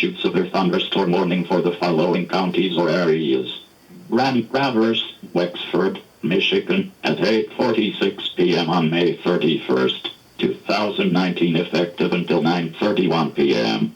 issued severe thunderstorm warning for the following counties or areas. Grand Traverse, Wexford, Michigan, at 8:46 p.m. on May 31st, 2019, effective until 9:31 p.m.